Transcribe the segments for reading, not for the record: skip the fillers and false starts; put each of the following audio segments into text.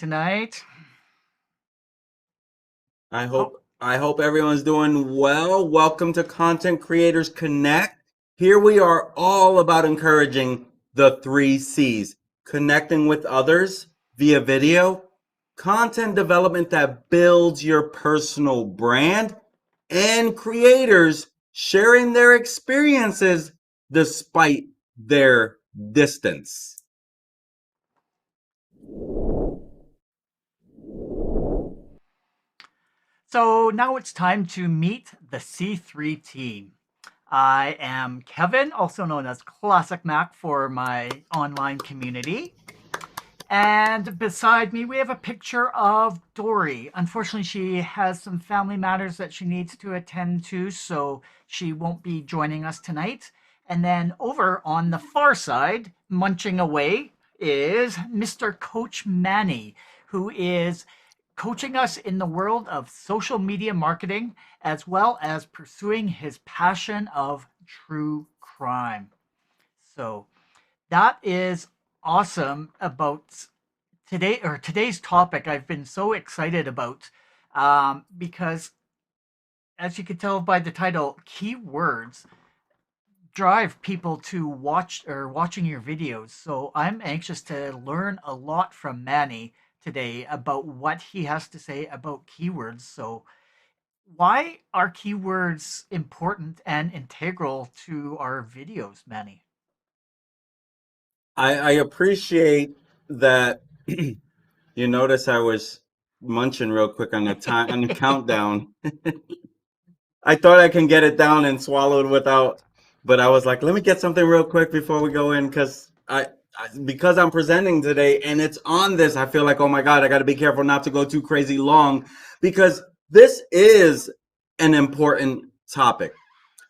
tonight. I Oh, hope I hope everyone's doing well. Welcome to Content Creators Connect. Here we are all about encouraging the 3 C's: connecting with others via video, content development that builds your personal brand, and creators sharing their experiences despite their distance. so now it's time to meet the C3 team. I am Kevin, also known as ClasicMac for my online community. And beside me, we have a picture of Dori. Unfortunately, she has some family matters that she needs to attend to, so she won't be joining us tonight. And then over on the far side, munching away, is Mr. Coach Manny, who is coaching us in the world of social media marketing as well as pursuing his passion of true crime. So that is awesome about today's topic. I've been so excited about because, as you can tell by the title, keywords drive people to watching your videos. So I'm anxious to learn a lot from Manny today about what he has to say about keywords. So why are keywords important and integral to our videos, Manny? I appreciate that. You notice I was munching real quick on the time on the countdown. I thought I can get it down and swallowed without, but I was like, let me get something real quick before we go in because because I'm presenting today and it's on this, I feel like, oh my God, I got to be careful not to go too crazy long because this is an important topic.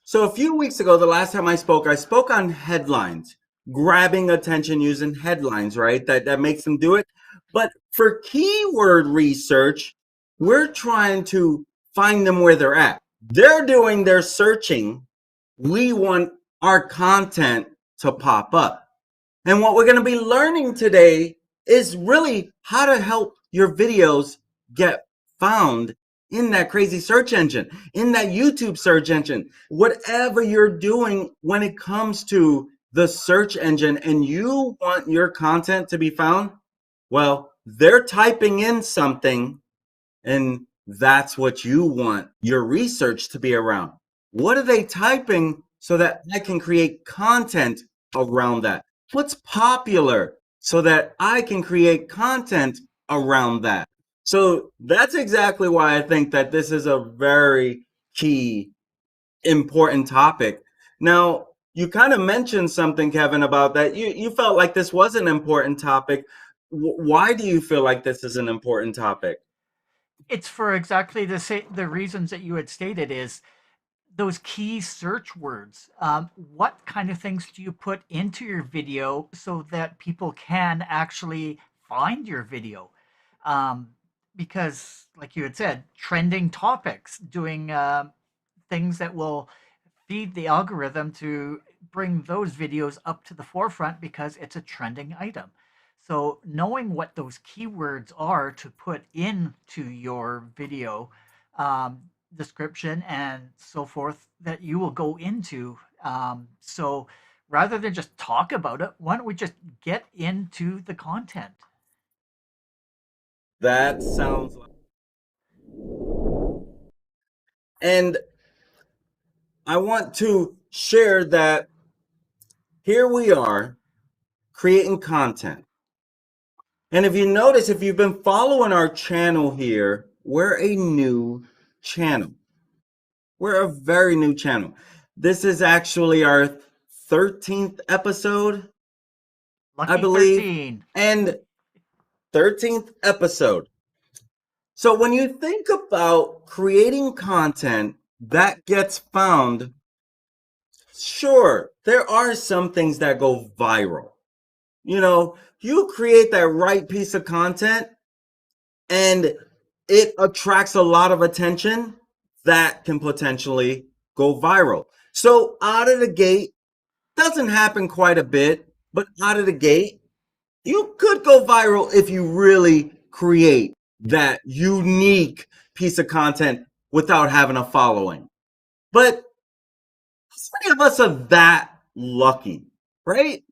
So a few weeks ago, the last time I spoke on headlines, grabbing attention using headlines, right? That makes them do it. But for keyword research, we're trying to find them where they're at. They're doing their searching. We want our content to pop up. And what we're going to be learning today is really how to help your videos get found in that crazy search engine, in that YouTube search engine, whatever you're doing when it comes to the search engine and you want your content to be found. Well, they're typing in something and that's what you want your research to be around. What are they typing so that I can create content around that? What's popular so that I can create content around that? So that's exactly why I think that this is a very key, important topic. Now, you kind of mentioned something, Kevin, about that. You felt like this was an important topic. Why do you feel like this is an important topic? It's for exactly the reasons that you had stated is those key search words. What kind of things do you put into your video so that people can actually find your video? Um, because, like you had said, trending topics, doing things that will feed the algorithm to bring those videos up to the forefront because it's a trending item. So knowing what those keywords are to put into your video description and so forth that you will go into. So rather than just talk about it, why don't we just get into the content? That sounds like, and I want to share that here we are creating content. And if you notice, if you've been following our channel here, we're a new channel. We're a very new channel. This is actually our 13th episode, I Lucky believe, 13. and 13th episode. So when you think about creating content that gets found, sure, there are some things that go viral. You know, you create that right piece of content and it attracts a lot of attention that can potentially go viral. So out of the gate, doesn't happen quite a bit, but out of the gate, you could go viral if you really create that unique piece of content without having a following. But how many of us are that lucky, right?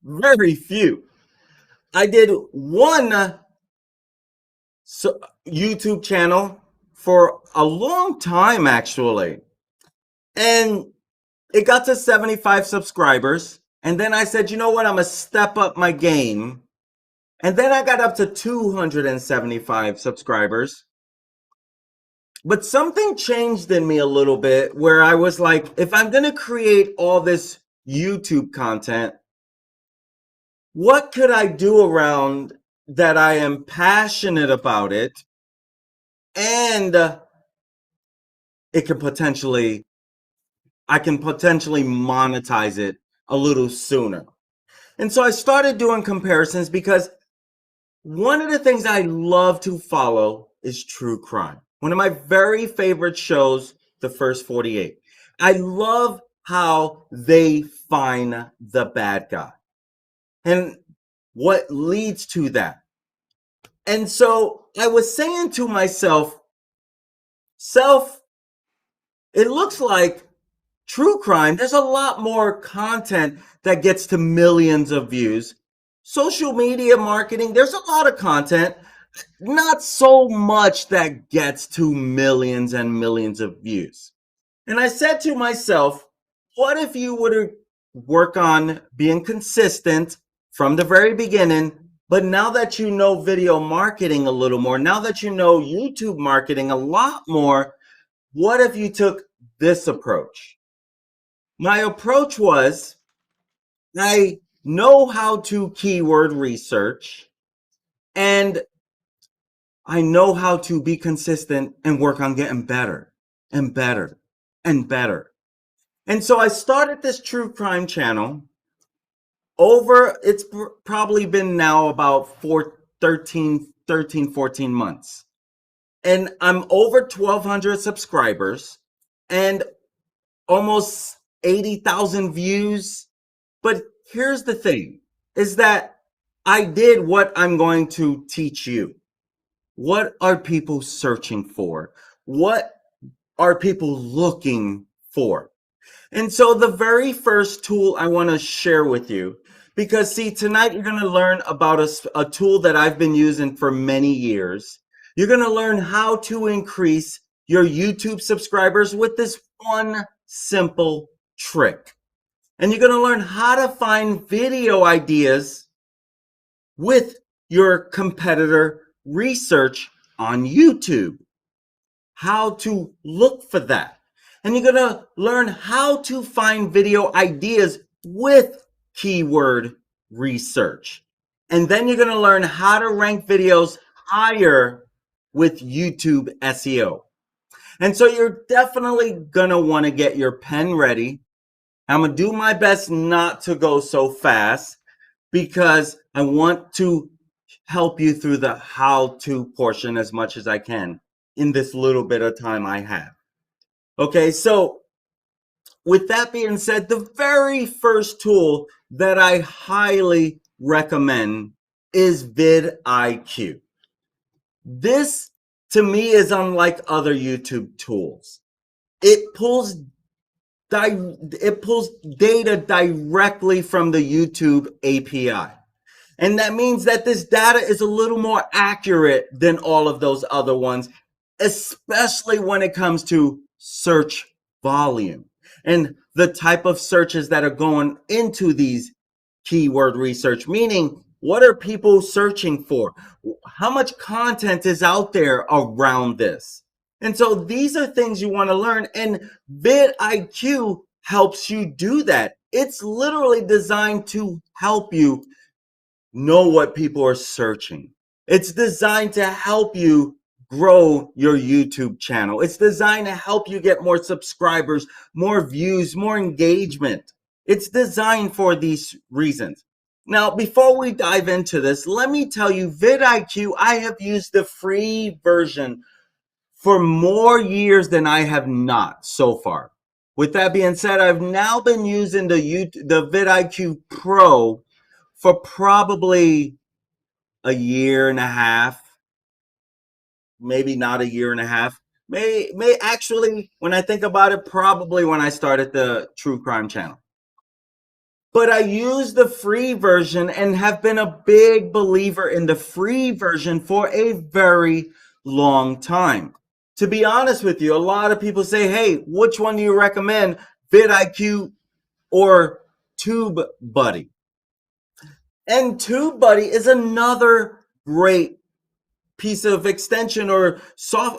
Very few. I did one YouTube channel for a long time, actually. And it got to 75 subscribers. And then I said, you know what? I'm going to step up my game. And then I got up to 275 subscribers. But something changed in me a little bit where I was like, if I'm going to create all this YouTube content, what could I do around that I am passionate about it and I can potentially monetize it a little sooner? And so I started doing comparisons because one of the things I love to follow is true crime. One of my very favorite shows, The First 48. I love how they find the bad guy and what leads to that. And so I was saying to myself, it looks like true crime, there's a lot more content that gets to millions of views. Social media marketing, there's a lot of content, not so much that gets to millions and millions of views. And I said to myself, what if you were to work on being consistent from the very beginning, but now that you know video marketing a little more, now that you know YouTube marketing a lot more, what if you took this approach? My approach was, I know how to keyword research and I know how to be consistent and work on getting better and better and better. And so I started this true crime channel it's probably been now about 13, 14 months. And I'm over 1,200 subscribers and almost 80,000 views. But here's the thing, is that I did what I'm going to teach you. What are people searching for? What are people looking for? And so the very first tool I want to share with you, because see, tonight you're going to learn about a tool that I've been using for many years. You're going to learn how to increase your YouTube subscribers with this one simple trick. And you're going to learn how to find video ideas with your competitor research on YouTube. How to look for that. And you're going to learn how to find video ideas with keyword research. And then you're going to learn how to rank videos higher with YouTube SEO. And so you're definitely going to want to get your pen ready. I'm going to do my best not to go so fast because I want to help you through the how-to portion as much as I can in this little bit of time I have. Okay, so with that being said, the very first tool that I highly recommend is VidIQ. This, to me, is unlike other YouTube tools. It pulls data directly from the YouTube API. And that means that this data is a little more accurate than all of those other ones, especially when it comes to search volume and the type of searches that are going into these keyword research, meaning what are people searching for? How much content is out there around this? And so these are things you want to learn, and VidIQ helps you do that. It's literally designed to help you know what people are searching. It's designed to help you grow your YouTube channel. It's designed to help you get more subscribers, more views, more engagement. It's designed for these reasons. Now, before we dive into this, let me tell you, VidIQ, I have used the free version for more years than I have not so far. With that being said, I've now been using the VidIQ Pro for probably a year and a half, maybe not a year and a half. May actually, when I think about it, probably when I started the true crime channel. But I use the free version and have been a big believer in the free version for a very long time. To be honest with you, a lot of people say, hey, which one do you recommend, VidIQ or TubeBuddy? And TubeBuddy is another great piece of extension or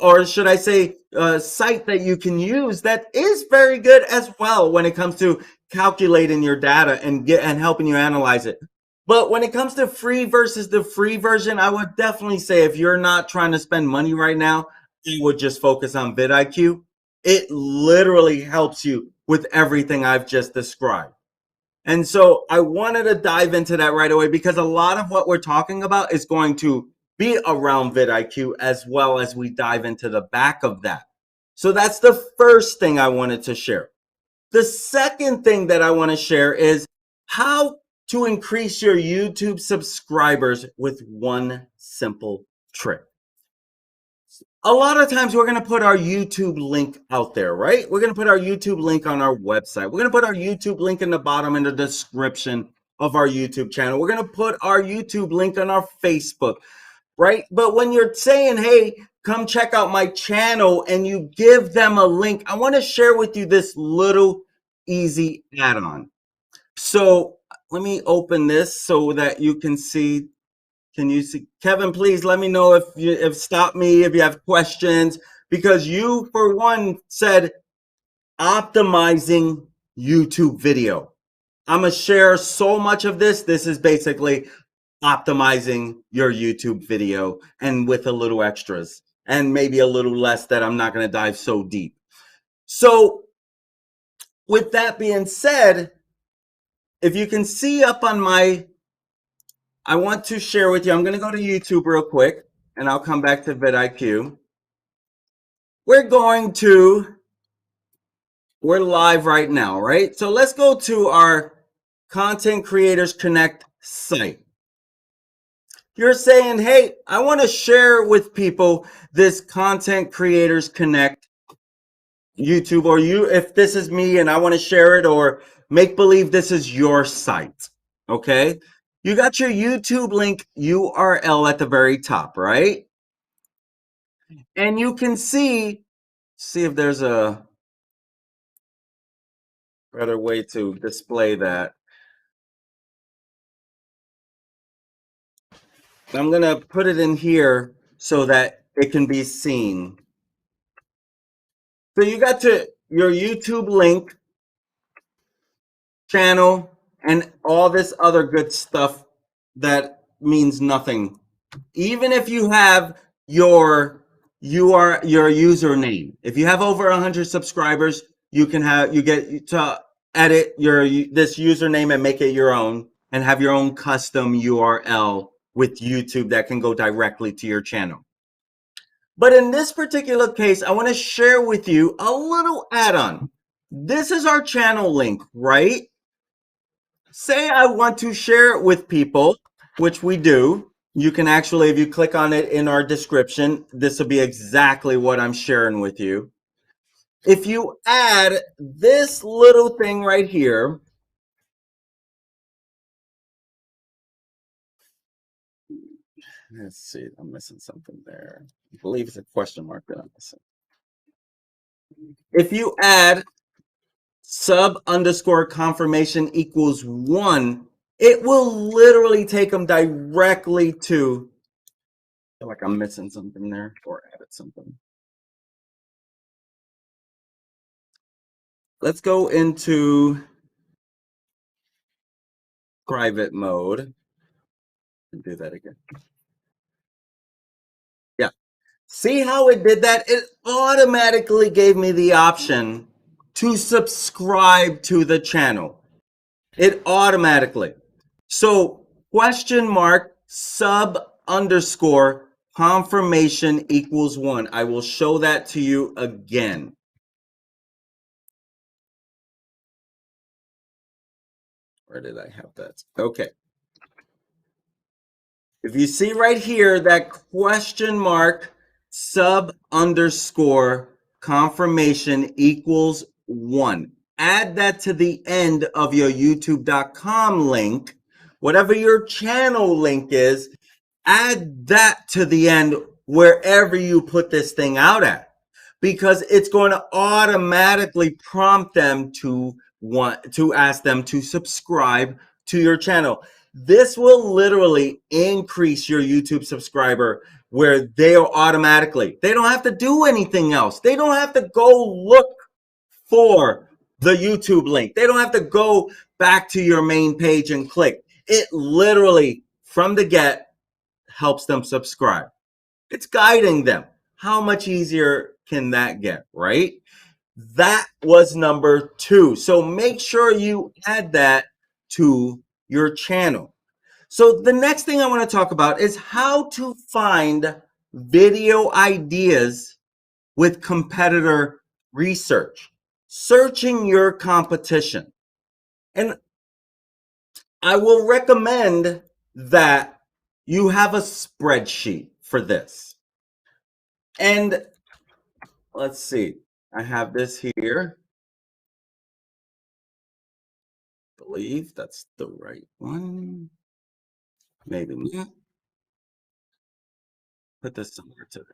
or should I say site that you can use that is very good as well when it comes to calculating your data and helping you analyze it. But when it comes to free versus the free version, I would definitely say if you're not trying to spend money right now, you would just focus on VidIQ. It literally helps you with everything I've just described. And so I wanted to dive into that right away because a lot of what we're talking about is going to be around VidIQ as well as we dive into the back of that. So that's the first thing I wanted to share. The second thing that I want to share is how to increase your YouTube subscribers with one simple trick. A lot of times we're going to put our YouTube link out there, right? We're going to put our YouTube link on our website. We're going to put our YouTube link in the bottom in the description of our YouTube channel. We're going to put our YouTube link on our Facebook, right? But when you're saying, hey, come check out my channel and you give them a link, I want to share with you this little easy add-on. So let me open this so that you can see. Can you see? Kevin, please let me know if stop me if you have questions, because you, for one, said optimizing YouTube video. I'm going to share so much of this. This is basically optimizing your YouTube video and with a little extras and maybe a little less that I'm not going to dive so deep. So with that being said, if you can see up on I want to share with you, I'm going to go to YouTube real quick, and I'll come back to VidIQ. We're live right now, right? So let's go to our Content Creators Connect site. You're saying, hey, I want to share with people this Content Creators Connect YouTube, or if this is me and I want to share it, or make believe this is your site, okay? You got your YouTube link URL at the very top, right? And you can see if there's a better way to display that. I'm going to put it in here so that it can be seen. So you got your YouTube link, channel, and all this other good stuff that means nothing. Even if you have your username. If you have over 100 subscribers, you get to edit this username and make it your own and have your own custom URL with YouTube that can go directly to your channel. But in this particular case, I want to share with you a little add-on. This is our channel link, right? Say I want to share it with people, which we do. You can actually, if you click on it in our description, this will be exactly what I'm sharing with you. If you add this little thing right here, let's see, I'm missing something there. I believe it's a question mark that I'm missing. If you add sub_confirmation equals 1, it will literally take them directly to, I feel like I'm missing something there or added something. Let's go into private mode and do that again. Yeah. See how it did that? It automatically gave me the option to subscribe to the channel. It automatically. So question mark sub_confirmation equals 1. I will show that to you again. Where did I have that? Okay. If you see right here, that question mark sub_confirmation equals 1. Add that to the end of your youtube.com link. Whatever your channel link is, add that to the end wherever you put this thing out at, because it's going to automatically prompt them to want to ask them to subscribe to your channel. This will literally increase your YouTube subscriber where they'll automatically, they don't have to do anything else. They don't have to go look for the YouTube link. They don't have to go back to your main page and click. It literally, from the get, helps them subscribe. It's guiding them. How much easier can that get, right? That was number 2. So make sure you add that to your channel. So the next thing I want to talk about is how to find video ideas with competitor research, searching your competition. And I will recommend that you have a spreadsheet for this. And let's see, I have this here. I believe that's the right one. Maybe not. Put this somewhere to it.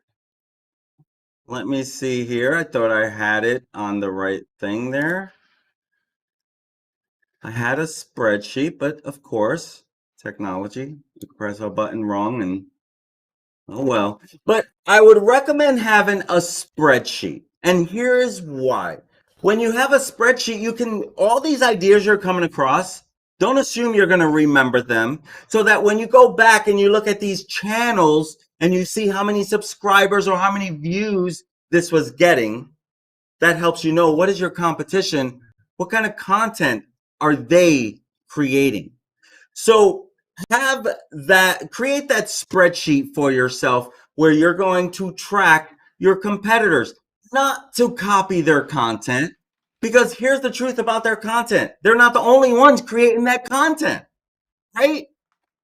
Let me see here. I thought I had it on the right thing there. I had a spreadsheet, but of course, technology, you press a button wrong and oh well. But I would recommend having a spreadsheet. And here's why. When you have a spreadsheet, you can, all these ideas you're coming across, don't assume you're going to remember them. So that when you go back and you look at these channels and you see how many subscribers or how many views this was getting, that helps you know what is your competition, what kind of content are they creating. So create that spreadsheet for yourself where you're going to track your competitors, not to copy their content, because here's the truth about their content. They're not the only ones creating that content, right?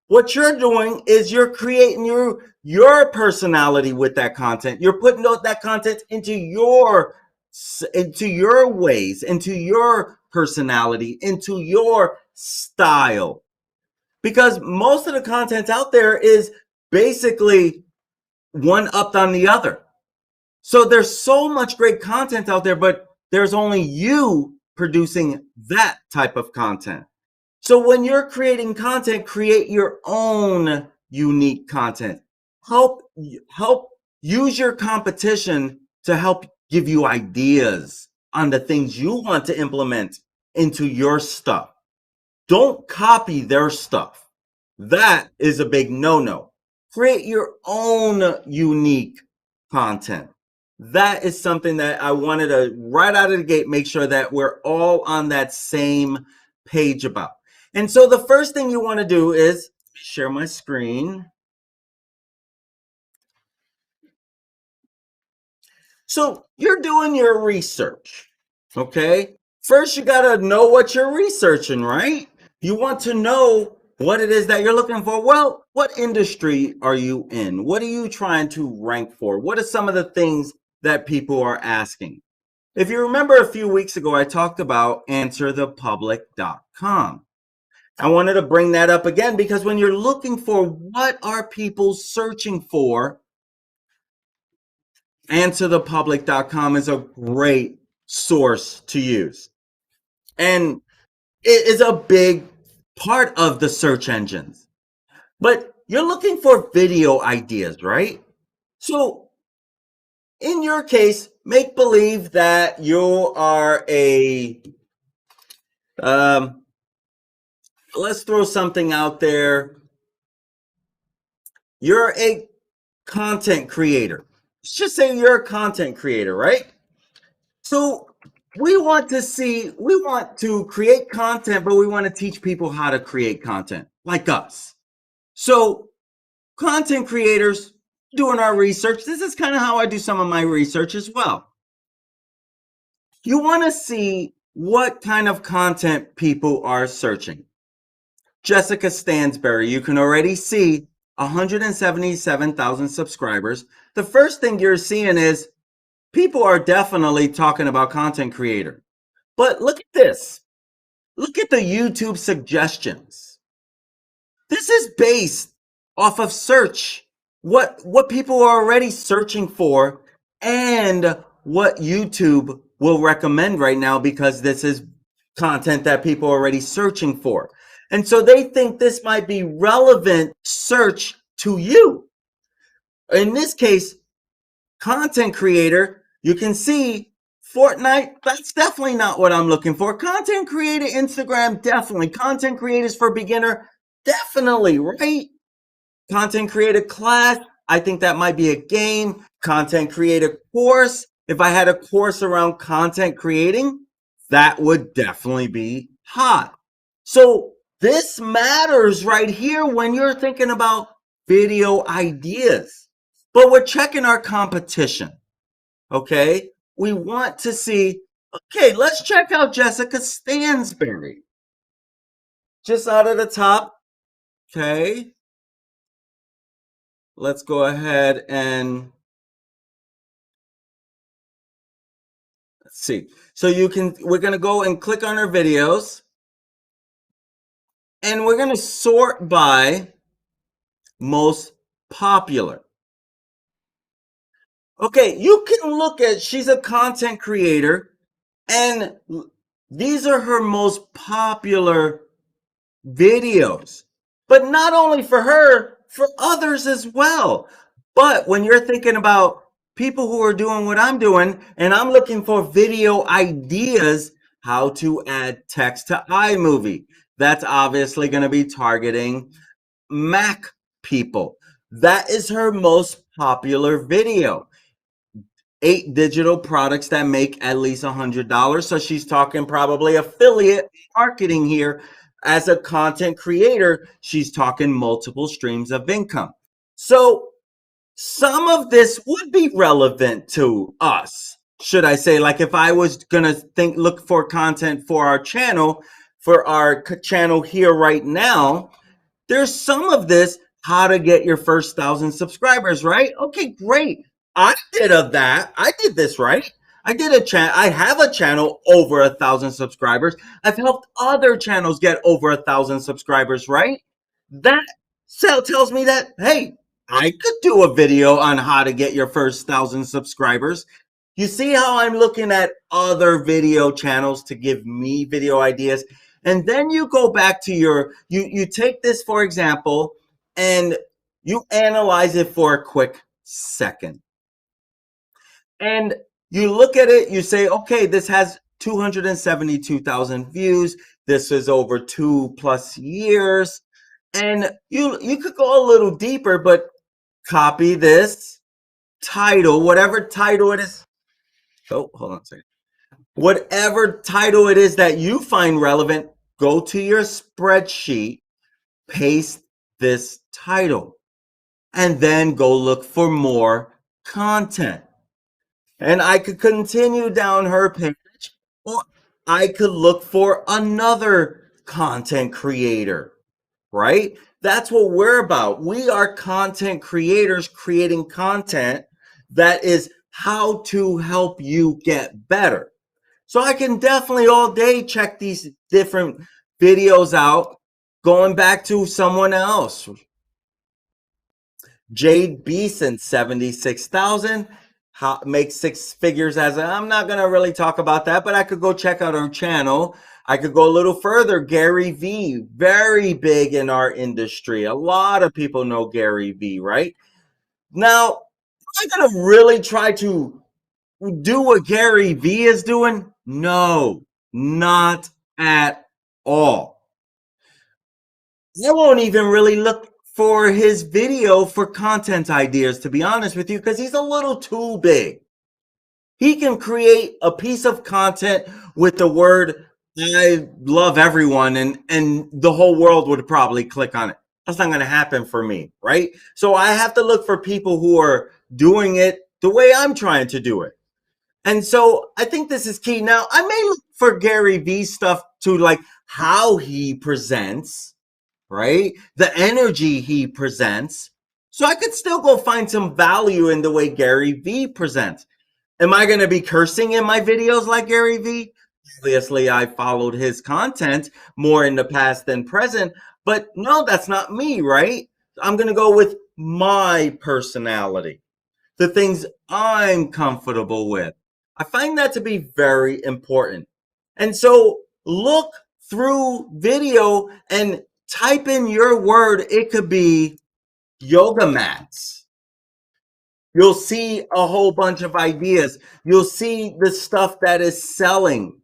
What you're doing is you're creating your personality with that content. You're putting that content into your ways, into your personality, into your style. Because most of the content out there is basically one upped on the other. So there's so much great content out there, but there's only you producing that type of content. So when you're creating content, create your own unique content. Help use your competition to help give you ideas on the things you want to implement into your stuff. Don't copy their stuff. That is a big no-no. Create your own unique content. That is something that I wanted to, right out of the gate, make sure that we're all on that same page about. And so the first thing you want to do is share my screen. So you're doing your research, okay? First, you got to know what you're researching, right? You want to know what it is that you're looking for. Well, what industry are you in? What are you trying to rank for? What are some of the things that people are asking? If you remember a few weeks ago, I talked about answerthepublic.com. I wanted to bring that up again because when you're looking for what are people searching for, answerthepublic.com is a great source to use. And it is a big part of the search engines. But you're looking for video ideas, right? So in your case, make believe that you are let's throw something out there. You're a content creator. Let's just say you're a content creator, right? So we want to create content, but we want to teach people how to create content like us. So content creators doing our research. This is kind of how I do some of my research as well. You want to see what kind of content people are searching. Jessica Stansberry, you can already see 177,000 subscribers. The first thing you're seeing is people are definitely talking about content creator. But look at this. Look at the YouTube suggestions. This is based off of search. What people are already searching for and what YouTube will recommend right now, because this is content that people are already searching for. And so they think this might be relevant search to you. In this case, content creator, you can see Fortnite, that's definitely not what I'm looking for. Content creator, Instagram, definitely. Content creators for beginner, definitely, right? Content creator class, I think that might be a game. Content creator course, if I had a course around content creating, that would definitely be hot. So this matters right here when you're thinking about video ideas. But we're checking our competition, okay? We want to see, okay, let's check out Jessica Stansberry. Just out of the top, okay? Let's go ahead and let's see. So we're gonna go and click on our videos, and we're gonna sort by most popular. Okay, you can look at, she's a content creator, and these are her most popular videos. But not only for her, for others as well. But when you're thinking about people who are doing what I'm doing, and I'm looking for video ideas, how to add text to iMovie, that's obviously going to be targeting Mac people. That is her most popular video. 8 digital products that make at least $100. So she's talking probably affiliate marketing here. As a content creator, she's talking multiple streams of income. So some of this would be relevant to us, should I say. Like if I was gonna look for content for our channel here right now, there's some of this, how to get your first 1,000 subscribers, right? Okay, great. I did this, right? I have a channel over 1,000 subscribers. I've helped other channels get over 1,000 subscribers, right? That tells me that, hey, I could do a video on how to get your first 1,000 subscribers. You see how I'm looking at other video channels to give me video ideas? And then you go back to you take this, for example, and you analyze it for a quick second. And you look at it, you say, okay, this has 272,000 views. This is over 2+ years. And you could go a little deeper, but copy this title, whatever title it is. Oh, hold on a second. Whatever title it is that you find relevant, go to your spreadsheet, paste this title, and then go look for more content. And I could continue down her page, or I could look for another content creator, right? That's what we're about. We are content creators creating content that is how to help you get better. So I can definitely all day check these different videos out. Going back to someone else, Jade Beeson, 76,000, makes 6 figures I'm not going to really talk about that, but I could go check out her channel. I could go a little further. Gary V, very big in our industry. A lot of people know Gary V, right? Now, am I going to really try to do what Gary V is doing? No, not at all. I won't even really look for his video for content ideas, to be honest with you, because he's a little too big. He can create a piece of content with the word, I love everyone, and the whole world would probably click on it. That's not going to happen for me, right? So I have to look for people who are doing it the way I'm trying to do it. And so I think this is key. Now, I may look for Gary V stuff to like how he presents, right? The energy he presents. So I could still go find some value in the way Gary Vee presents. Am I going to be cursing in my videos like Gary Vee? Obviously, I followed his content more in the past than present, but no, that's not me, right? I'm going to go with my personality, the things I'm comfortable with. I find that to be very important. And so look through video and type in your word. It could be yoga mats. You'll see a whole bunch of ideas. You'll see the stuff that is selling,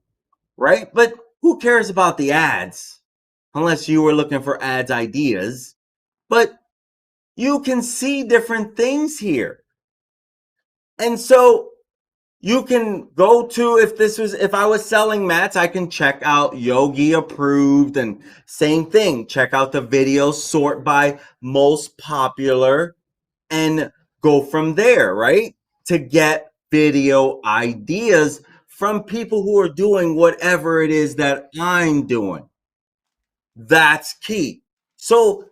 right? But who cares about the ads unless you were looking for ads ideas? But you can see different things here. And so you can go to, if I was selling mats, I can check out Yogi approved, and same thing, check out the videos, sort by most popular, and go from there, right? To get video ideas from people who are doing whatever it is that I'm doing. That's key. So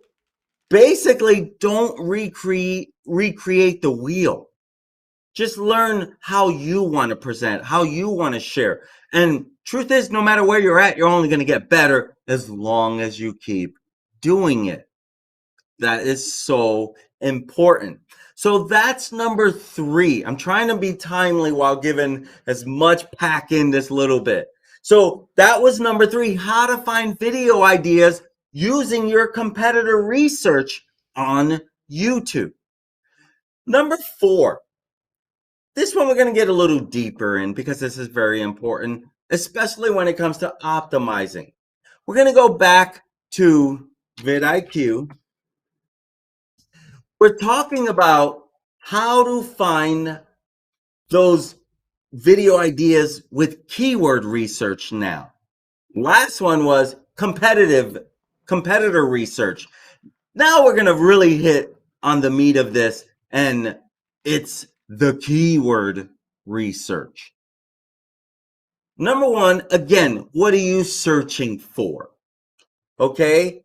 basically, don't recreate the wheel. Just learn how you want to present, how you want to share. And truth is, no matter where you're at, you're only going to get better as long as you keep doing it. That is so important. So that's number 3. I'm trying to be timely while giving as much pack in this little bit. So that was number 3, how to find video ideas using your competitor research on YouTube. Number 4. This one we're going to get a little deeper in because this is very important, especially when it comes to optimizing. We're going to go back to VidIQ. We're talking about how to find those video ideas with keyword research now. Last one was competitor research. Now we're going to really hit on the meat of this, and it's the keyword research. Number 1, again, what are you searching for? Okay,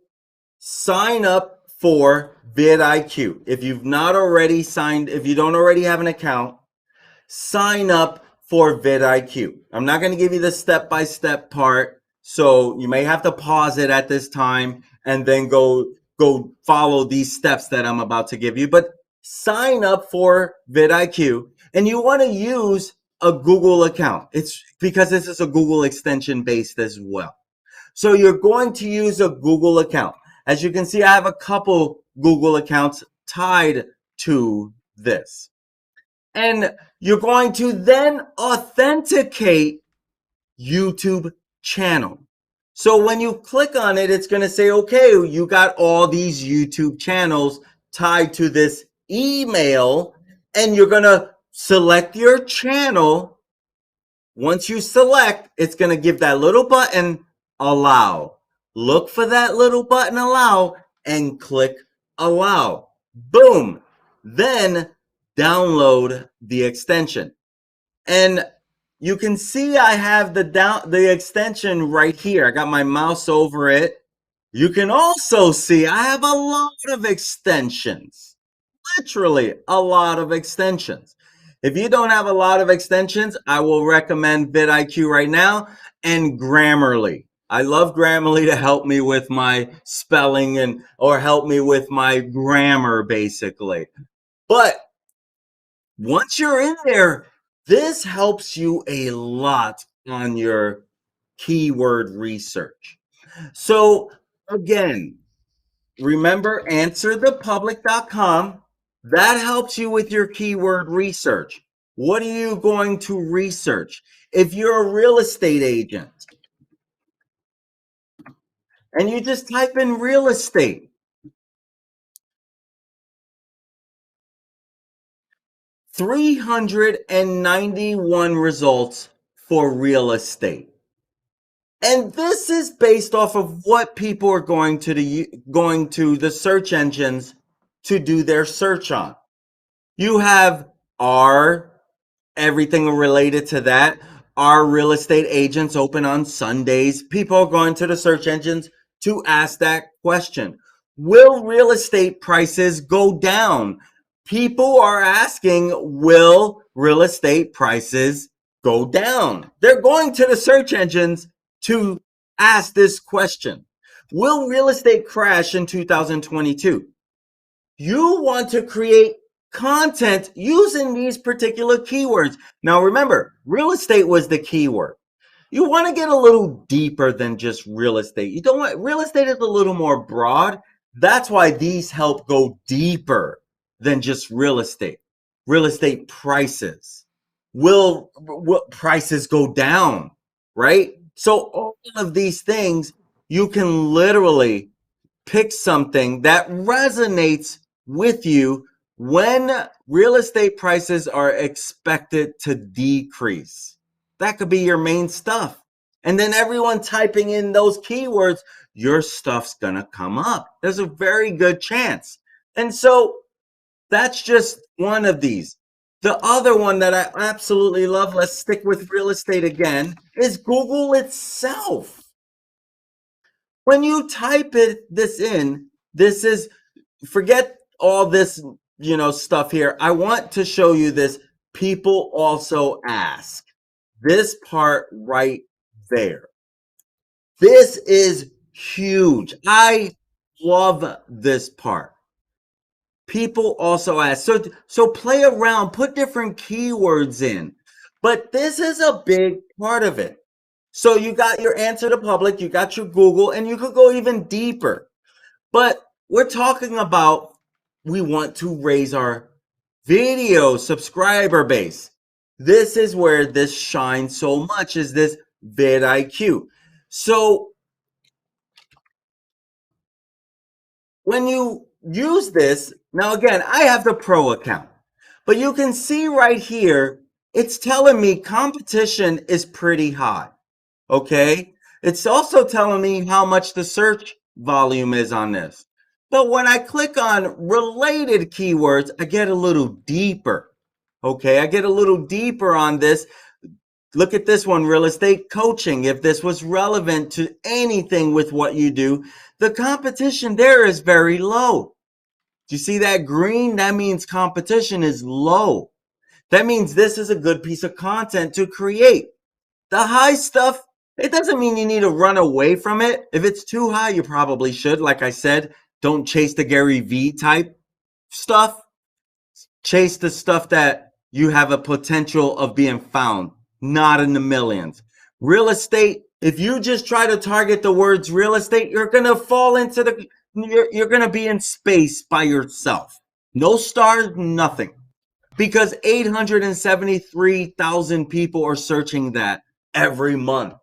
sign up for VidIQ. If you've not already signed, if you don't already have an account, sign up for VidIQ. I'm not going to give you the step-by-step part, so you may have to pause it at this time and then go follow these steps that I'm about to give you. But sign up for VidIQ, and you want to use a Google account. It's because this is a Google extension based as well. So you're going to use a Google account. As you can see, I have a couple Google accounts tied to this. And you're going to then authenticate YouTube channel. So when you click on it, it's going to say, okay, you got all these YouTube channels tied to this email, and you're going to select your channel. Once you select, it's going to give that little button, allow. Look for that little button, allow, and click allow. Boom. Then download the extension. And you can see I have the extension right here. I got my mouse over it. You can also see I have a lot of extensions. Literally a lot of extensions. If you don't have a lot of extensions, I will recommend VidIQ right now and Grammarly. I love Grammarly to help me with my spelling or help me with my grammar, basically. But once you're in there, this helps you a lot on your keyword research. So again, remember answerthepublic.com. That helps you with your keyword research. What are you going to research? If you're a real estate agent and you just type in real estate, 391 results for real estate. And this is based off of what people are going to the search engines to do their search on. You have everything related to that. Are real estate agents open on Sundays? People are going to the search engines to ask that question. will real estate prices go down? People are asking, will real estate prices go down? They're going to the search engines to ask this question. Will real estate crash in 2022? You want to create content using these particular keywords. Now remember, real estate was the keyword. You want to get a little deeper than just real estate. You don't want, real estate is a little more broad. That's why these help go deeper than just real estate. Real estate prices. Will prices go down, right? So all of these things, you can literally pick something that resonates with you when real estate prices are expected to decrease. That could be your main stuff. And then everyone typing in those keywords, your stuff's gonna come up. There's a very good chance. And so that's just one of these. The other one that I absolutely love, let's stick with real estate again, is Google itself. When you type this in, this is, forget all this, stuff here. I want to show you this. People also ask. This part right there. This is huge. I love this part. People also ask. So play around, put different keywords in. But this is a big part of it. So you got your answer to public, you got your Google, and you could go even deeper. But we're talking about, we want to raise our video subscriber base. This is where this shines so much, is this VidIQ. So when you use this, now again, I have the pro account, but you can see right here, it's telling me competition is pretty high. Okay. It's also telling me how much the search volume is on this. But when I click on related keywords, I get a little deeper. Okay. I get a little deeper on this. Look at this one, real estate coaching. If this was relevant to anything with what you do, the competition there is very low. Do you see that green? That means competition is low. That means this is a good piece of content to create. The high stuff, it doesn't mean you need to run away from it. If it's too high, you probably should. Like I said, don't chase the Gary V type stuff. Chase the stuff that you have a potential of being found, not in the millions. Real estate, if you just try to target the words real estate, you're going to fall into you're going to be in space by yourself. No stars, nothing. Because 873,000 people are searching that every month.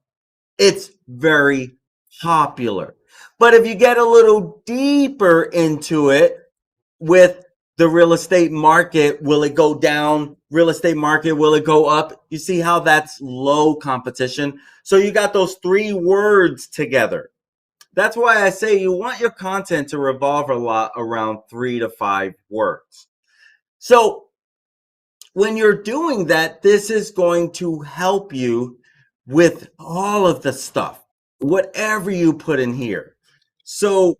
It's very popular. But if you get a little deeper into it with the real estate market, will it go down? Real estate market, will it go up? You see how that's low competition? So you got those three words together. That's why I say you want your content to revolve a lot around 3 to 5 words. So when you're doing that, this is going to help you with all of the stuff, whatever you put in here. So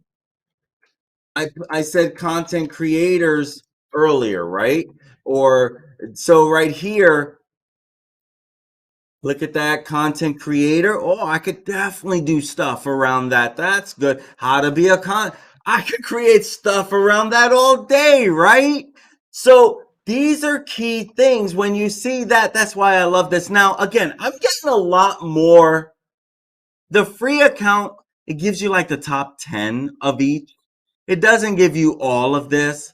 I said content creators earlier, right? Or so right here, look at that, content creator. Oh, I could definitely do stuff around that. That's good. How to be a I could create stuff around that all day, right? So these are key things. When you see that, that's why I love this. Now, again, I'm getting a lot more. The free account, it gives you like the top 10 of each. It doesn't give you all of this.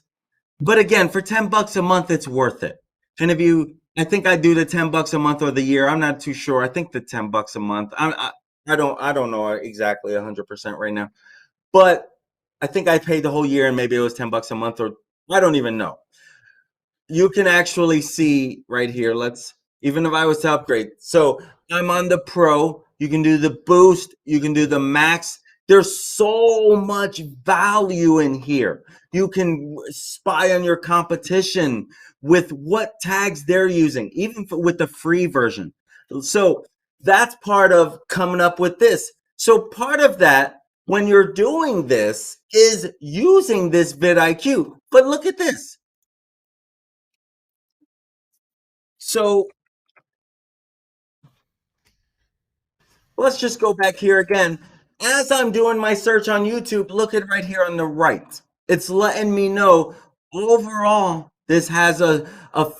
But again, for $10 a month, it's worth it. And if you, I think I do the $10 a month or the year. I'm not too sure. I think the $10 a month. I don't know exactly 100% right now. But I think I paid the whole year and maybe it was $10 a month, or I don't even know. You can actually see right here. Even if I was to upgrade. So I'm on the pro. You can do the boost. You can do the max. There's so much value in here. You can spy on your competition with what tags they're using, even with the free version. So that's part of coming up with this. So part of that, when you're doing this is using this vidIQ. But look at this. So let's just go back here again. As I'm doing my search on YouTube, look at right here on the right. It's letting me know overall this has a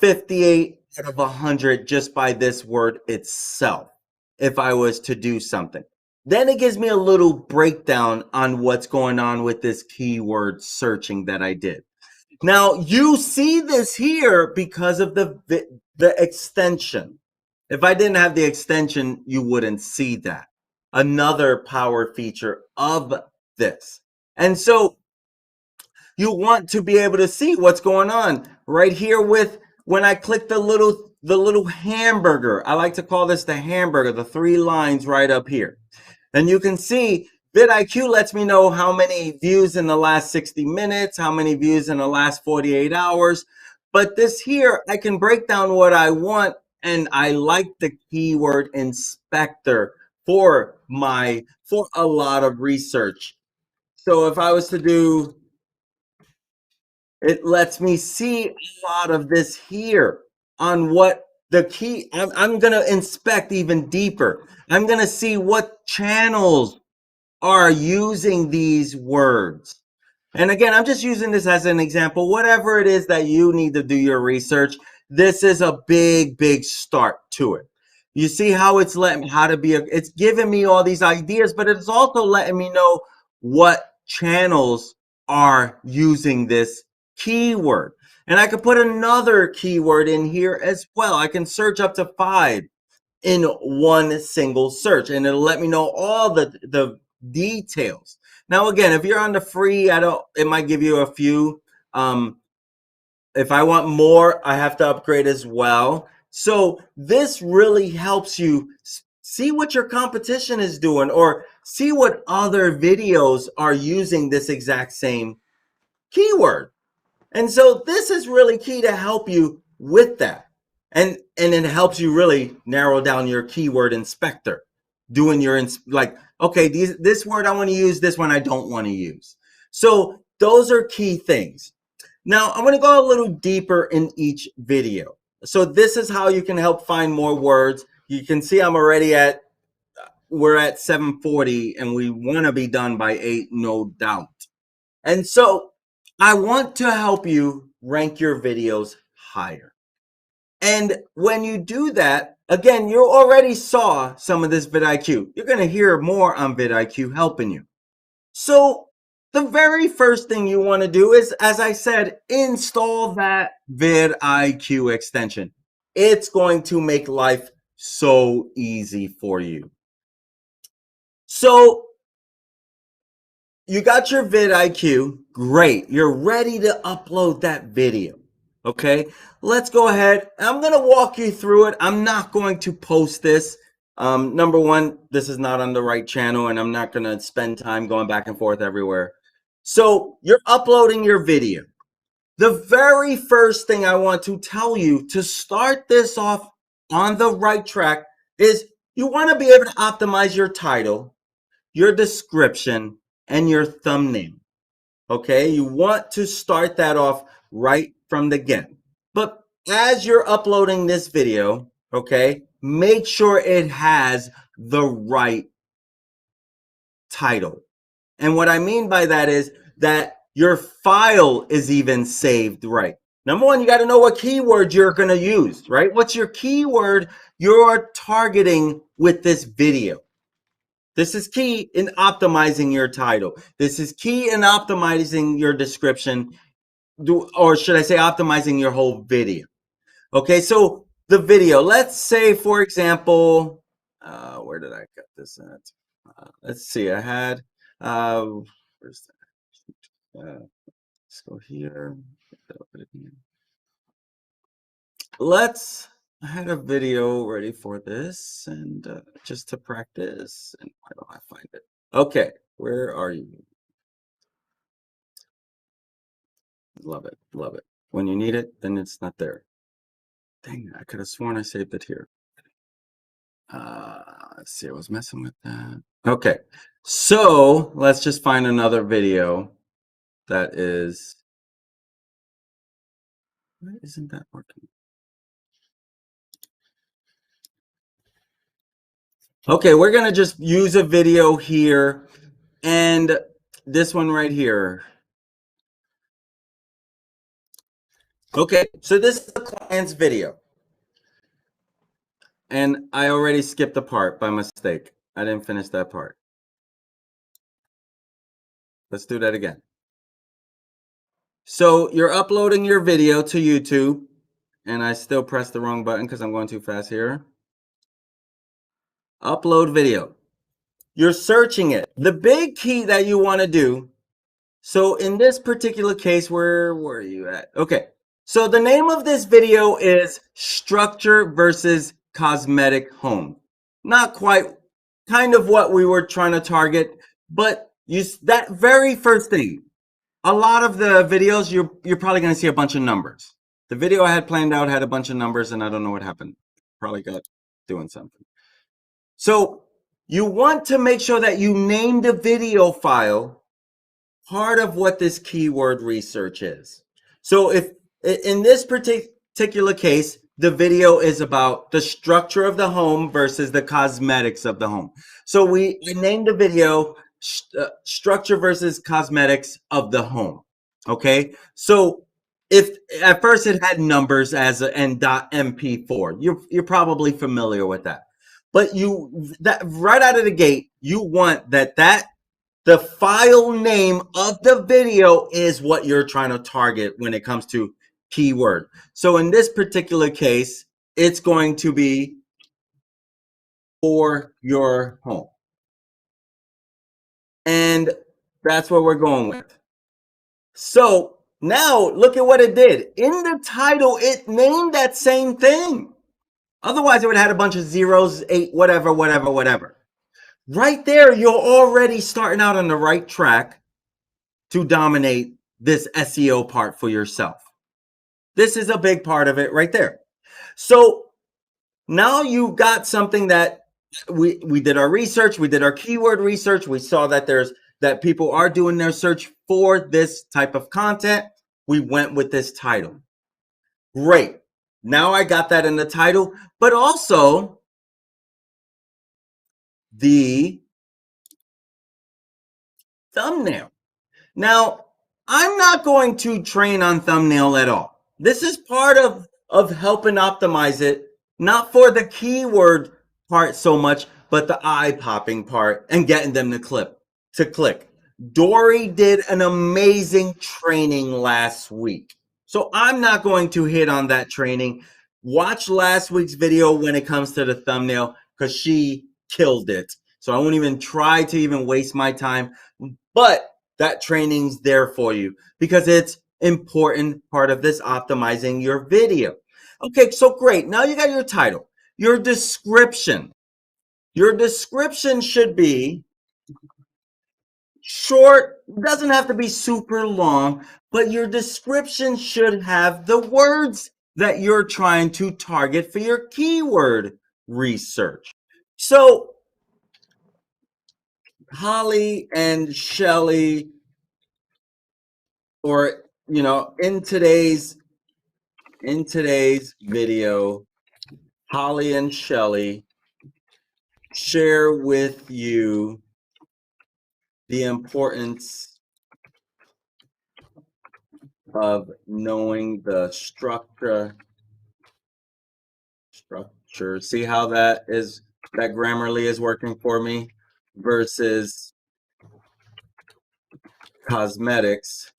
58 out of 100 just by this word itself if I was to do something. Then it gives me a little breakdown on what's going on with this keyword searching that I did. Now you see this here because of the extension. If I didn't have the extension, you wouldn't see that. Another power feature of this. And so you want to be able to see what's going on right here with when I click the little hamburger. I like to call this the hamburger, the 3 lines right up here. And you can see vidIQ lets me know how many views in the last 60 minutes, how many views in the last 48 hours. But this here, I can break down what I want, and I like the keyword inspector for a lot of research. So if I was to do, it lets me see a lot of this here on what the key, I'm going to inspect even deeper. I'm going to see what channels are using these words. And again, I'm just using this as an example. Whatever it is that you need to do your research, this is a big start to it. You see how it's letting me, it's giving me all these ideas, but it's also letting me know what channels are using this keyword. And I could put another keyword in here as well. I can search up to 5 in one single search, and it'll let me know all the details. Now, again, if you're on the free, it might give you a few. If I want more, I have to upgrade as well. So this really helps you see what your competition is doing, or see what other videos are using this exact same keyword. And so this is really key to help you with that. And it helps you really narrow down your keyword inspector, doing your like, okay, this word I want to use, this one I don't want to use. So those are key things. Now I'm going to go a little deeper in each video. So this is how you can help find more words. You can see we're at 7:40 and we want to be done by 8, no doubt. And so I want to help you rank your videos higher. And when you do that, again, you already saw some of this vidIQ. You're going to hear more on vidIQ helping you. So the very first thing you want to do is, as I said, install that vidIQ extension. It's going to make life so easy for you. So you got your vidIQ, great. You're ready to upload that video. Okay, let's go ahead. I'm going to walk you through it. I'm not going to post this. Number one, this is not on the right channel, and I'm not going to spend time going back and forth everywhere. So you're uploading your video. The very first thing I want to tell you to start this off on the right track is you want to be able to optimize your title, your description, and your thumbnail. Okay, you want to start that off right from the get. But as you're uploading this video, okay, make sure it has the right title. And what I mean by that is that your file is even saved right. Number one, you got to know what keyword you're going to use, right? What's your keyword you're targeting with this video? This is key in optimizing your title. This is key in optimizing your description, or should I say optimizing your whole video. Okay, so the video, let's say, for example, where did I cut this at? Let's see, I had, where's that? Let's go here. I had a video ready for this, and just to practice, and why don't I find it? Okay, where are you? Love it, love it. When you need it, then it's not there. Dang, I could have sworn I saved it here. Let's see, I was messing with that. Okay, So let's just find another video that is, why isn't that working? Okay, we're gonna just use a video here, and this one right here. Okay, so this is the client's video. And I already skipped a part by mistake. I didn't finish that part. Let's do that again. So you're uploading your video to YouTube, and I still pressed the wrong button because I'm going too fast here. Upload video. You're searching it. The big key that you want to do, so in this particular case, where are you at? Okay, so the name of this video is Structure versus Cosmetic Home. Not quite, kind of what we were trying to target, but that very first thing, a lot of the videos, you're probably going to see a bunch of numbers. The video I had planned out had a bunch of numbers, and I don't know what happened. Probably got doing something. So you want to make sure that you name the video file part of what this keyword research is. So if in this particular case, the video is about the structure of the home versus the cosmetics of the home. So we named the video Structure versus Cosmetics of the Home. Okay, so if at first it had numbers as and .mp4, you're probably familiar with that. But that right out of the gate, you want that the file name of the video is what you're trying to target when it comes to keyword. So in this particular case, it's going to be for your home. And that's what we're going with. So now look at what it did. In the title, it named that same thing. Otherwise, it would have had a bunch of zeros, 8, whatever. Right there, you're already starting out on the right track to dominate this SEO part for yourself. This is a big part of it right there. So now you got something that we did our research, we did our keyword research, we saw that people are doing their search for this type of content. We went with this title. Great. Now I got that in the title, but also the thumbnail. Now, I'm not going to train on thumbnail at all. This is part of helping optimize it, not for the keyword part so much, but the eye-popping part and getting them to click. Dori did an amazing training last week. So I'm not going to hit on that training. Watch last week's video when it comes to the thumbnail because she killed it. So I won't even try to even waste my time. But that training's there for you because it's important part of this optimizing your video. Okay, so great. Now you got your title, your description. Your description should be short, doesn't have to be super long, but your description should have the words that you're trying to target for your keyword research. So Holly and Shelly, or in today's video, Holly and Shelly share with you the importance of knowing the structure. See how that Grammarly is working for me versus cosmetics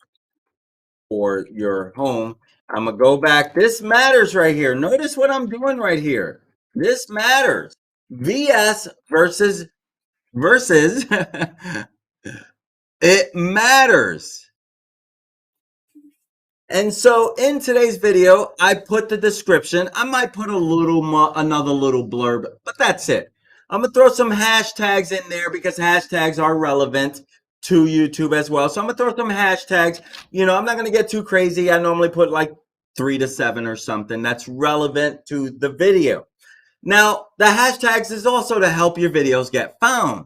for your home. I'm gonna go back. This matters right here. Notice what I'm doing right here. This matters. VS versus it matters. And so in today's video, I put the description. I might put another little blurb, but that's it. I'm gonna throw some hashtags in there because hashtags are relevant to YouTube as well. So I'm gonna throw some hashtags. I'm not gonna get too crazy. I normally put like 3 to 7 or something that's relevant to the video. Now, the hashtags is also to help your videos get found.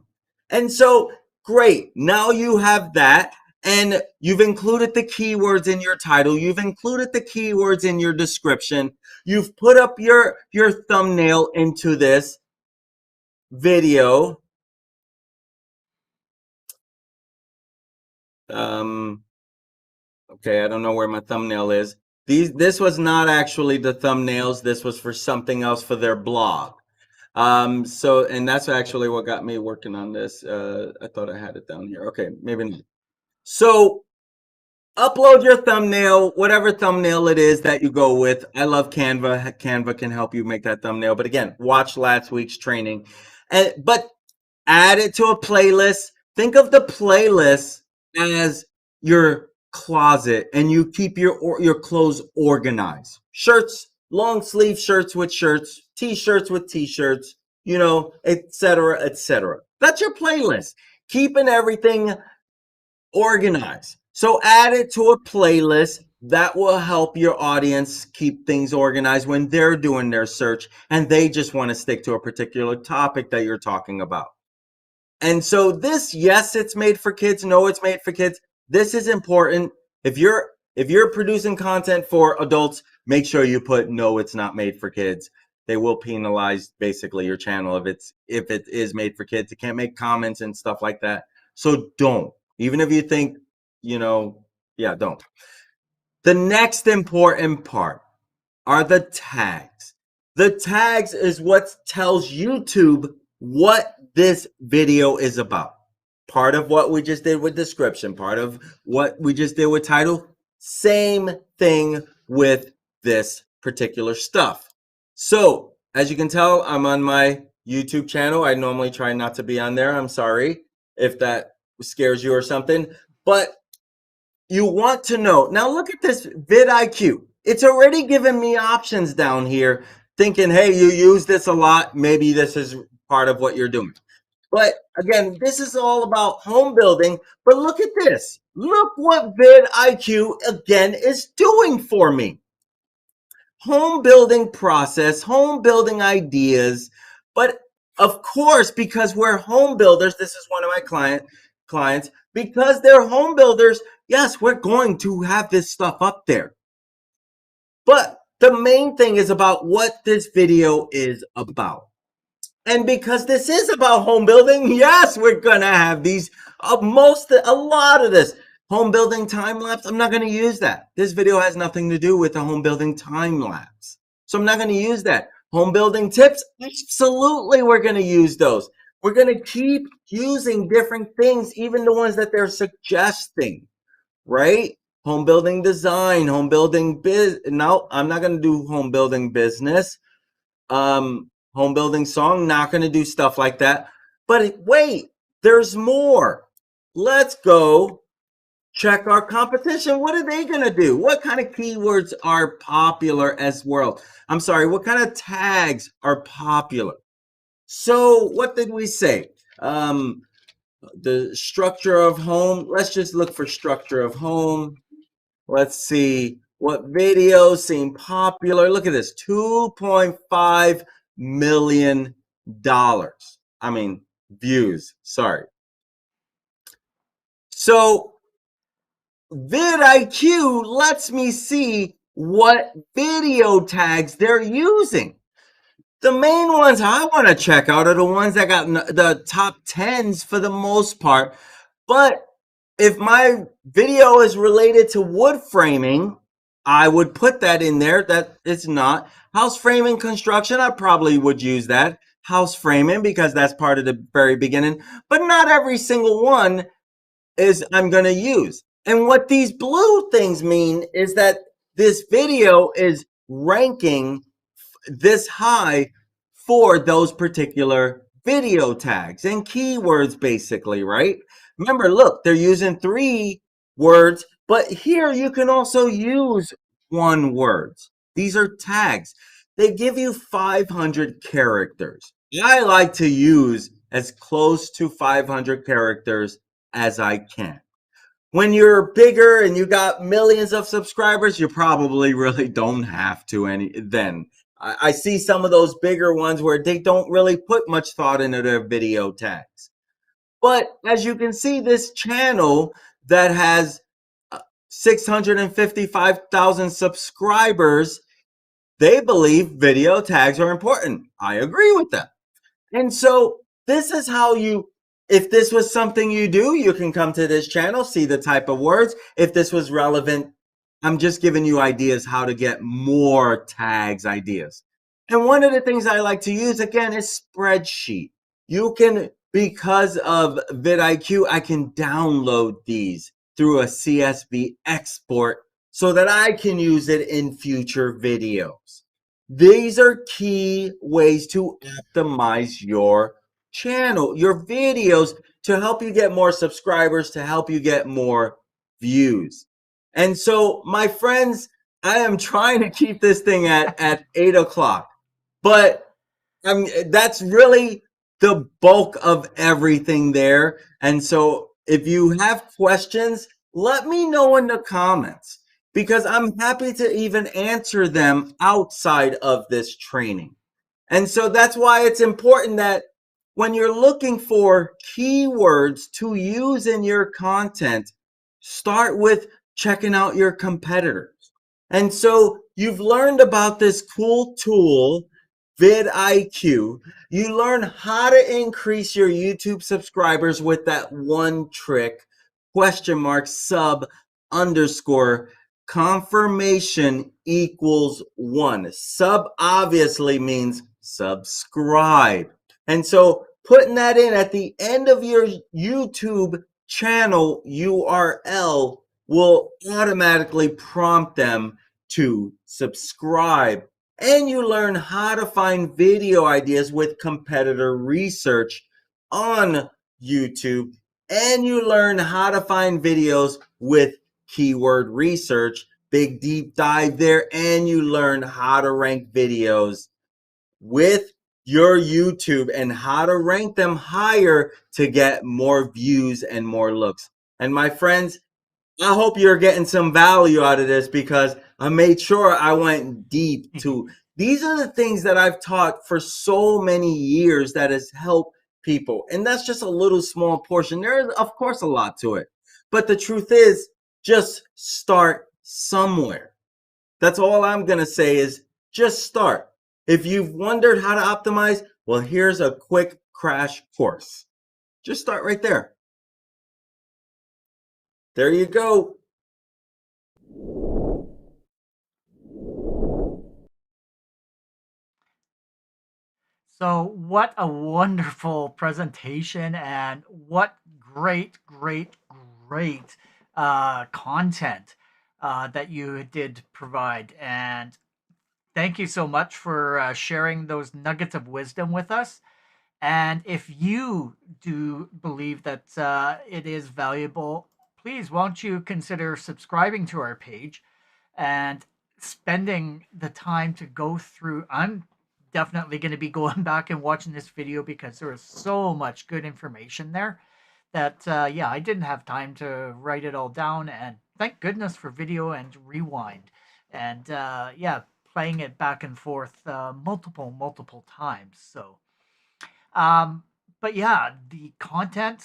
And so Great. Now you have that. And you've included the keywords in your title. You've included the keywords in your description. You've put up your thumbnail into this video. Okay, I don't know where my thumbnail is. This was not actually the thumbnails. This was for something else for their blog. So, and that's actually what got me working on this. I thought I had it down here. Okay, maybe not. So upload your thumbnail, whatever thumbnail it is that you go with. I love Canva. Canva can help you make that thumbnail. But again, watch last week's training. But add it to a playlist. Think of the playlist as your closet, and you keep your clothes organized. Shirts, long sleeve shirts with shirts, t-shirts with t-shirts, you know, etc., etc. That's your playlist. Keeping everything organized. So add it to a playlist that will help your audience keep things organized when they're doing their search and they just want to stick to a particular topic that you're talking about. And so this, yes, it's made for kids. No, it's made for kids. This is important. If you're producing content for adults, make sure you put no, it's not made for kids. They will penalize basically your channel if it is made for kids. You can't make comments and stuff like that. So don't. Even if you think, you know, yeah, don't. The next important part are the tags. The tags is what tells YouTube what this video is about. Part of what we just did with description, part of what we just did with title, same thing with this particular stuff. So as you can tell, I'm on my YouTube channel. I normally try not to be on there. I'm sorry if that scares you or something, but you want to know. Now look at this VidIQ. It's already given me options down here thinking, hey, you use this a lot. Maybe this is part of what you're doing. But again, this is all about home building. But look at this. Look what VidIQ again is doing for me. Home building process, home building ideas. But of course, because we're home builders, this is one of my clients, because they're home builders, yes, we're going to have this stuff up there. But the main thing is about what this video is about. And because this is about home building, yes, we're gonna have these a lot of this home building time lapse. I'm not gonna use that. This video has nothing to do with the home building time lapse, so I'm not gonna use that. Home building tips, absolutely, we're gonna use those. We're gonna keep using different things, even the ones that they're suggesting, right? Home building design, home building No, I'm not gonna do home building business. Home building song, not going to do stuff like that. But wait, there's more. Let's go check our competition. What are they going to do? What kind of keywords are popular as well? I'm sorry, what kind of tags are popular? So what did we say? The structure of home. Let's just look for structure of home. Let's see what videos seem popular. Look at this, $2.5 million. I mean, views, sorry. So VidIQ lets me see what video tags they're using. The main ones I want to check out are the ones that got the top 10s for the most part. But if my video is related to wood framing, I would put that in there. That it's not. House framing construction, I probably would use that. House framing, because that's part of the very beginning. But not every single one is I'm going to use. And what these blue things mean is that this video is ranking this high for those particular video tags and keywords, basically, right? Remember, look, they're using 3 words, but here you can also use 1 word. These are tags. They give you 500 characters. I like to use as close to 500 characters as I can. When you're bigger and you got millions of subscribers, you probably really don't have to then. I see some of those bigger ones where they don't really put much thought into their video tags. But as you can see, this channel that has 655,000 subscribers, they believe video tags are important. I agree with that. And so this is how you, if this was something you do, you can come to this channel, see the type of words. If this was relevant, I'm just giving you ideas how to get more tags ideas. And one of the things I like to use, again, is spreadsheet. You can, because of vidIQ, I can download these through a CSV export so that I can use it in future videos. These are key ways to optimize your channel, your videos, to help you get more subscribers, to help you get more views. And so, my friends, I am trying to keep this thing at 8 o'clock, but that's really the bulk of everything there. And so, if you have questions, let me know in the comments, because I'm happy to even answer them outside of this training. And so that's why it's important that when you're looking for keywords to use in your content, start with checking out your competitors. And so you've learned about this cool tool, vidIQ. You learn how to increase your YouTube subscribers with that one trick, !sub _ confirmation equals 1. Sub obviously means subscribe. And so putting that in at the end of your YouTube channel URL will automatically prompt them to subscribe. And you learn how to find video ideas with competitor research on YouTube. And you learn how to find videos with keyword research, big deep dive there, and you learn how to rank videos with your YouTube and how to rank them higher to get more views and more looks. And my friends, I hope you're getting some value out of this, because I made sure I went deep to these are the things that I've taught for so many years that has helped people. And that's just a little small portion. There is, of course, a lot to it. But the truth is, just start somewhere. That's all I'm going to say is just start. If you've wondered how to optimize, well, here's a quick crash course. Just start right there. There you go. So what a wonderful presentation, and what great content that you did provide. And thank you so much for sharing those nuggets of wisdom with us. And if you do believe that it is valuable, please, won't you consider subscribing to our page and spending the time to go through. I'm definitely going to be going back and watching this video, because there is so much good information there that, yeah, I didn't have time to write it all down. And thank goodness for video and rewind. And yeah, playing it back and forth multiple times. So, but yeah, the content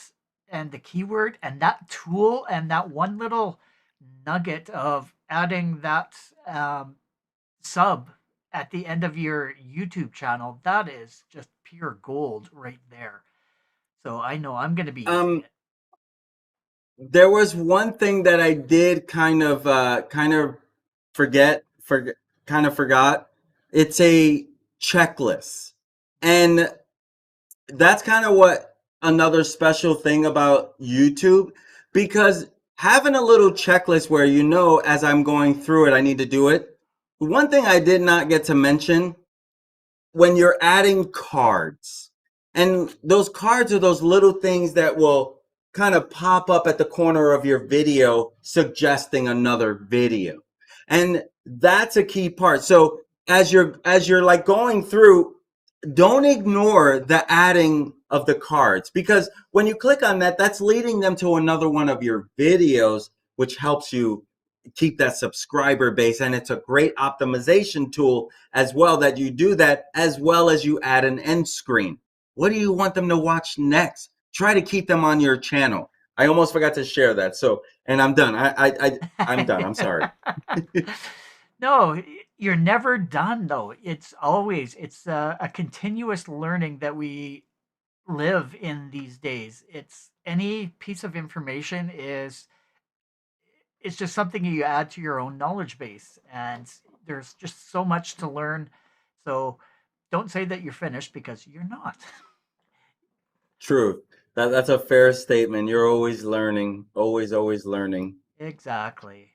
and the keyword and that tool and that one little nugget of adding that sub at the end of your YouTube channel, that is just pure gold right there. So I know I'm going to be using it. There was one thing that I did kind of forgot. It's a checklist. And that's kind of what another special thing about YouTube, because having a little checklist where, you know, as I'm going through it, I need to do it. One thing I did not get to mention, when you're adding cards, and those cards are those little things that will kind of pop up at the corner of your video suggesting another video. And that's a key part. So as you're like going through, don't ignore the adding of the cards, because when you click on that, that's leading them to another one of your videos, which helps you keep that subscriber base. And it's a great optimization tool as well, that you do that, as well as you add an end screen. What do you want them to watch next? try to keep them on your channel. I almost forgot to share that. So, and I'm done. I'm done. I'm sorry. No, you're never done though. It's a continuous learning that we live in these days. It's any piece of information is it's just something you add to your own knowledge base, and there's just so much to learn. So don't say that you're finished because you're not. True. That's a fair statement. You're always learning, always learning. Exactly.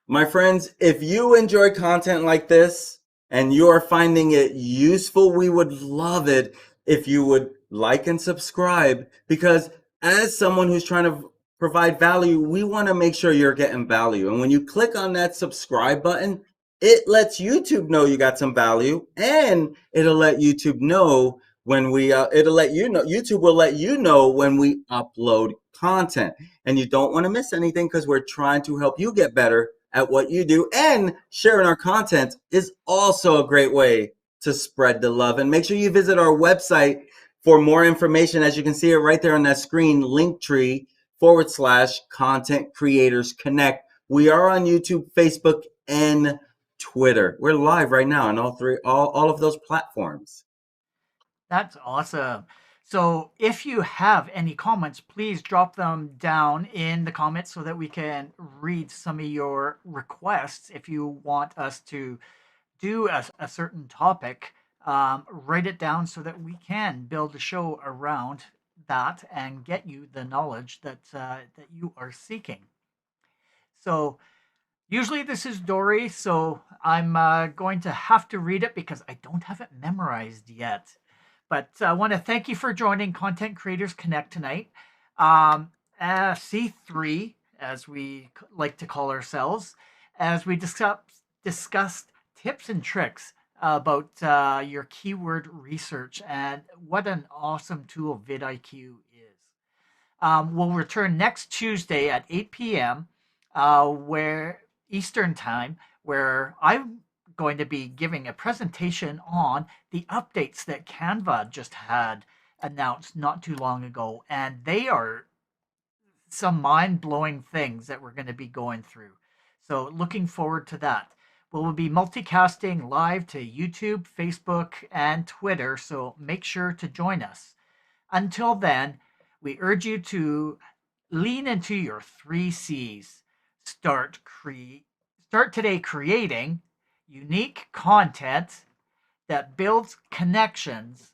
My friends, if you enjoy content like this and you are finding it useful, we would love it if you would like and subscribe, because as someone who's trying to provide value, we want to make sure you're getting value. And when you click on that subscribe button, it lets YouTube know you got some value, and it'll let YouTube know when YouTube will let you know when we upload content. And you don't want to miss anything because we're trying to help you get better at what you do. And sharing our content is also a great way to spread the love. And make sure you visit our website for more information. As you can see it right there on that screen, linktr.ee/content creators connect. We are on YouTube, Facebook, and Twitter. We're live right now on all of those platforms. That's awesome. So if you have any comments, please drop them down in the comments so that we can read some of your requests. If you want us to do a certain topic, write it down so that we can build a show around that and get you the knowledge that you are seeking. So usually this is Dory, so I'm going to have to read it because I don't have it memorized yet. But I want to thank you for joining Content Creators Connect tonight. C3, as we like to call ourselves, as we discussed tips and tricks about your keyword research and what an awesome tool VidIQ is. We'll return next Tuesday at 8 p.m. Where Eastern Time, where I'm going to be giving a presentation on the updates that Canva just had announced not too long ago, and they are some mind-blowing things that we're going to be going through. So looking forward to that. We'll be multicasting live to YouTube, Facebook, and Twitter, so make sure to join us. Until then, we urge you to lean into your 3 C's. Start today creating unique content that builds connections